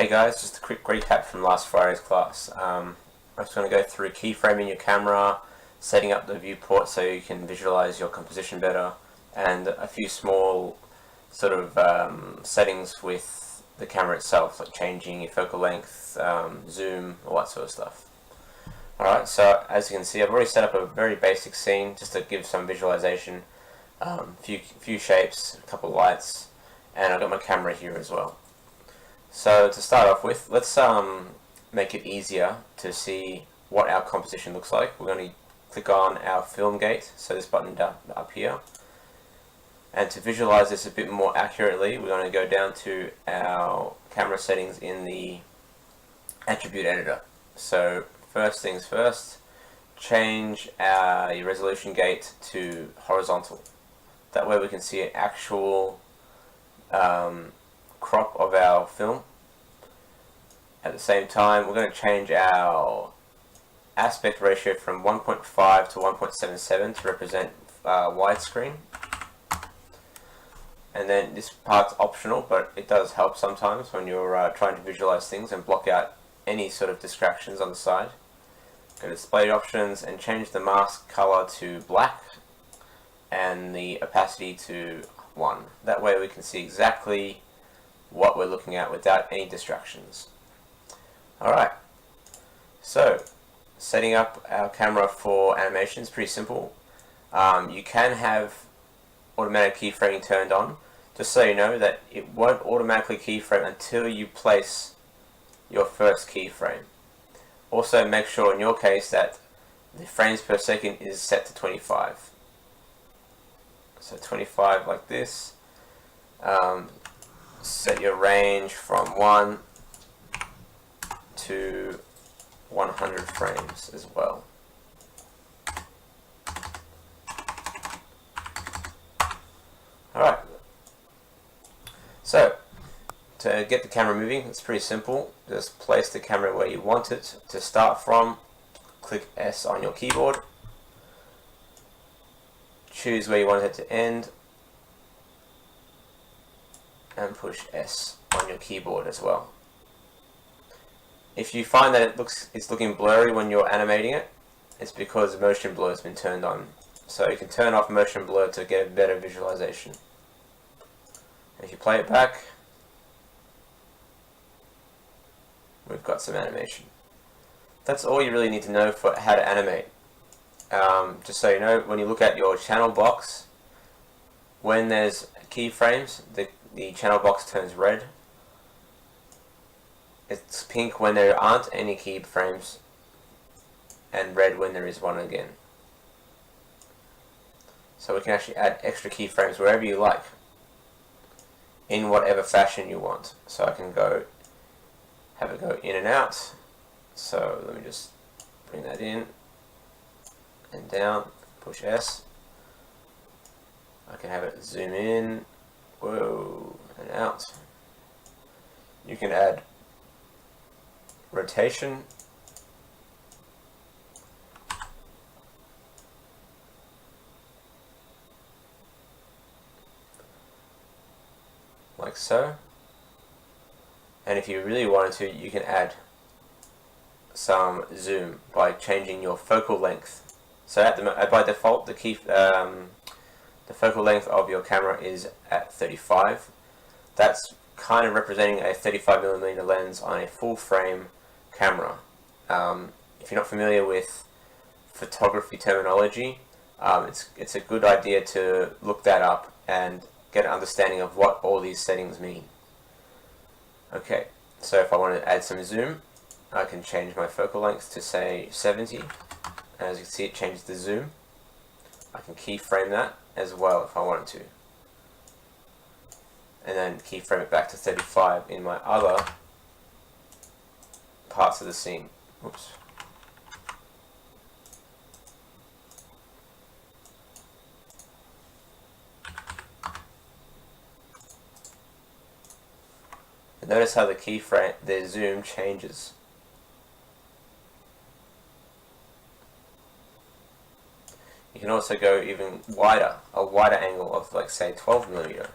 Hey guys, just a quick recap from last Friday's class. I'm just going to go through keyframing your camera, setting up the viewport so you can visualize your composition better, and a few small sort of settings with the camera itself, like changing your focal length, zoom, all that sort of stuff. Alright, so as you can see, I've already set up a very basic scene just to give some visualization, few shapes, a couple of lights, and I've got my camera here as well. So to start off with, let's make it easier to see what our composition looks like. We're going to click on our film gate, so this button up here. And to visualize this a bit more accurately, we're going to go down to our camera settings in the attribute editor. So first things first, change your resolution gate to horizontal. That way we can see an actual crop of our film. At the same time, we're going to change our aspect ratio from 1.5 to 1.77 to represent widescreen. And then this part's optional, but it does help sometimes when you're trying to visualize things and block out any sort of distractions on the side. Go to display options and change the mask color to black and the opacity to 1. That way we can see exactly what we're looking at without any distractions. Alright, so setting up our camera for animation is pretty simple. You can have automatic keyframing turned on, just so you know that it won't automatically keyframe until you place your first keyframe. Also make sure in your case that the frames per second is set to 25. So 25 like this. Set your range from 1 to 100 frames as well. Alright, so to get the camera moving, it's pretty simple. Just place the camera where you want it to start from, click S on your keyboard, choose where you want it to end, and push S on your keyboard as well. If you find that it's looking blurry when you're animating it, it's because motion blur has been turned on. So you can turn off motion blur to get a better visualization. If you play it back, we've got some animation. That's all you really need to know for how to animate. Just so you know, when you look at your channel box, when there's keyframes, the channel box turns red. It's pink when there aren't any keyframes, and red when there is one again. So we can actually add extra keyframes wherever you like, in whatever fashion you want. So I can have it go in and out. So let me just bring that in and down, push S. I can have it zoom in, whoa, and out. You can add rotation, like so. And if you really wanted to, you can add some zoom by changing your focal length. So by default, the focal length of your camera is at 35. That's kind of representing a 35mm lens on a full frame camera. If you're not familiar with photography terminology, it's a good idea to look that up and get an understanding of what all these settings mean. Okay, so if I want to add some zoom, I can change my focal length to say 70. And as you can see, it changes the zoom. I can keyframe that as well if I wanted to. And then keyframe it back to 35 in my other parts of the scene. Oops. And notice how the zoom changes. You can also go even wider, a wider angle of, like, say 12mm.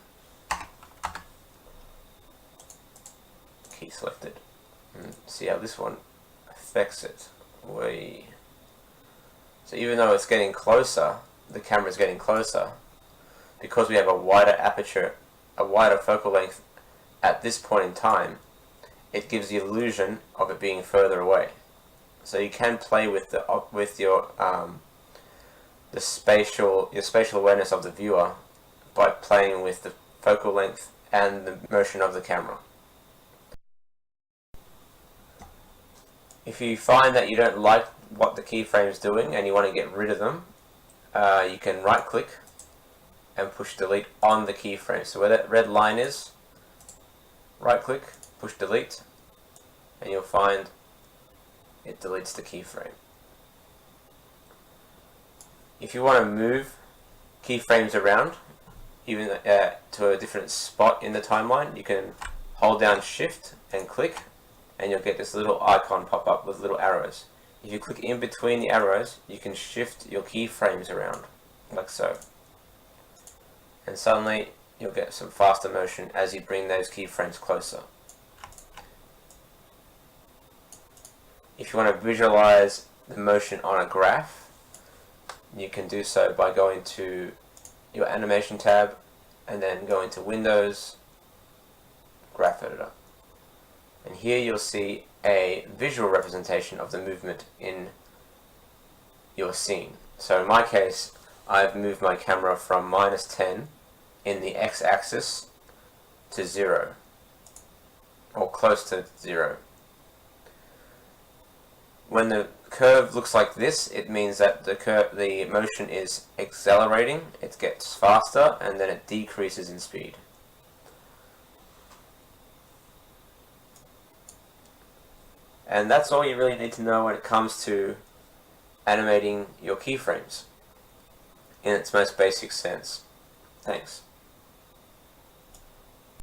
key selected. And see how this one affects it. So even though it's getting closer, the camera's getting closer, because we have a wider aperture, a wider focal length at this point in time, it gives the illusion of it being further away. So you can play with your spatial awareness of the viewer by playing with the focal length and the motion of the camera. If you find that you don't like what the keyframe is doing and you want to get rid of them, you can right click and push delete on the keyframe. So where that red line is, right click, push delete, and you'll find it deletes the keyframe. If you want to move keyframes around, even to a different spot in the timeline, you can hold down shift and click, and you'll get this little icon pop up with little arrows. If you click in between the arrows, you can shift your keyframes around, like so. And suddenly you'll get some faster motion as you bring those keyframes closer. If you want to visualize the motion on a graph, you can do so by going to your animation tab and then go into Windows, Graph Editor. And here you'll see a visual representation of the movement in your scene. So in my case, I've moved my camera from -10 in the x-axis to 0, or close to 0. When the curve looks like this, it means that the motion is accelerating, it gets faster, and then it decreases in speed. And that's all you really need to know when it comes to animating your keyframes in its most basic sense. Thanks.